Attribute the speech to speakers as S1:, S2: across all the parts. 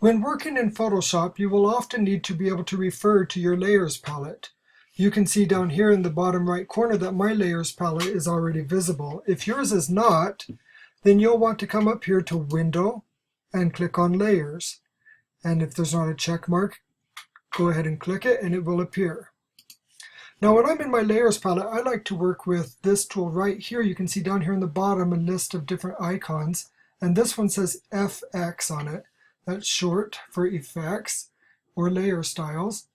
S1: When working in Photoshop, you will often need to be able to refer to your layers palette. You can see down here in the bottom right corner that my layers palette is already visible. If yours is not, then you'll want to come up here to Window and click on Layers. And if there's not a check mark, go ahead and click it and it will appear. Now when I'm in my layers palette, I like to work with this tool right here. You can see down here in the bottom a list of different icons, and this one says FX on it. That's short for effects or layer styles.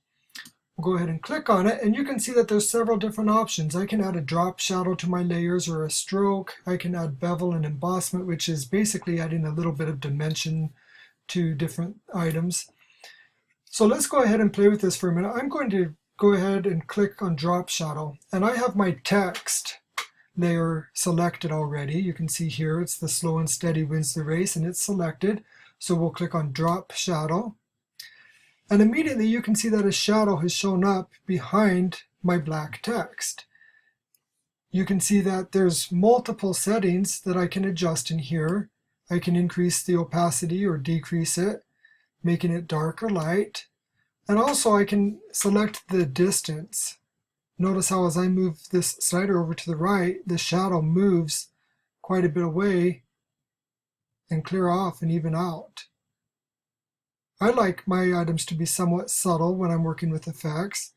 S1: We'll go ahead and click on it, and you can see that there's several different options. I can add a drop shadow to my layers or a stroke. I can add bevel and embossment, which is basically adding a little bit of dimension to different items. So let's go ahead and play with this for a minute. I'm going to go ahead and click on drop shadow, and I have my text layer selected already. You can see here it's the slow and steady wins the race, and it's selected. So we'll click on drop shadow, and immediately you can see that a shadow has shown up behind my black text. You can see that there's multiple settings that I can adjust in here. I can increase the opacity or decrease it, making it dark or light. And also I can select the distance. Notice how as I move this slider over to the right, the shadow moves quite a bit away and clear off and even out. I like my items to be somewhat subtle when I'm working with effects,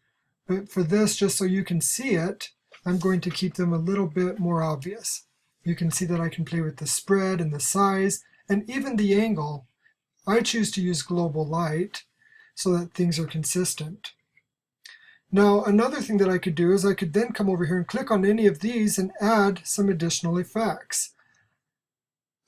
S1: but for this, just so you can see it, I'm going to keep them a little bit more obvious. You can see that I can play with the spread and the size and even the angle. I choose to use global light so that things are consistent. Now another thing that I could do is I could then come over here and click on any of these and add some additional effects.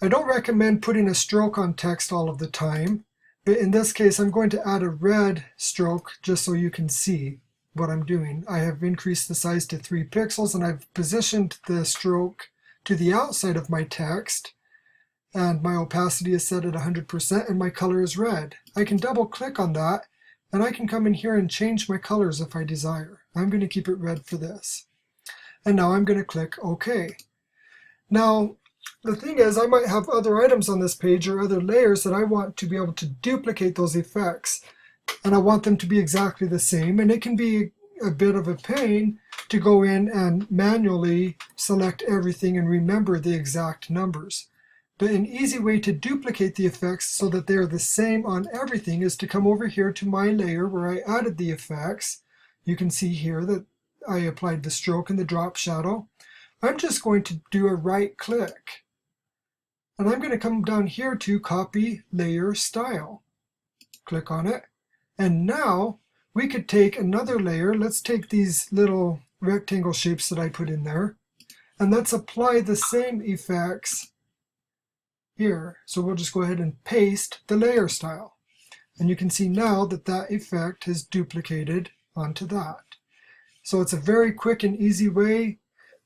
S1: I don't recommend putting a stroke on text all of the time, but in this case I'm going to add a red stroke just so you can see what I'm doing. I have increased the size to 3 pixels and I've positioned the stroke to the outside of my text, and my opacity is set at 100% and my color is red. I can double click on that and I can come in here and change my colors if I desire. I'm going to keep it red for this. And now I'm going to click OK. Now the thing is, I might have other items on this page or other layers that I want to be able to duplicate those effects, and I want them to be exactly the same, and it can be a bit of a pain to go in and manually select everything and remember the exact numbers. But an easy way to duplicate the effects so that they're the same on everything is to come over here to my layer where I added the effects. You can see here that I applied the stroke and the drop shadow. I'm just going to do a right click, and I'm going to come down here to copy layer style. Click on it, and now we could take another layer. Let's take these little rectangle shapes that I put in there, and let's apply the same effects here. So we'll just go ahead and paste the layer style, and you can see now that that effect has duplicated onto that. So it's a very quick and easy way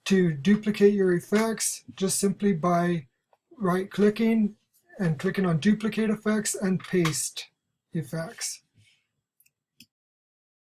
S1: to duplicate your effects, just simply by right clicking and clicking on duplicate effects and paste effects.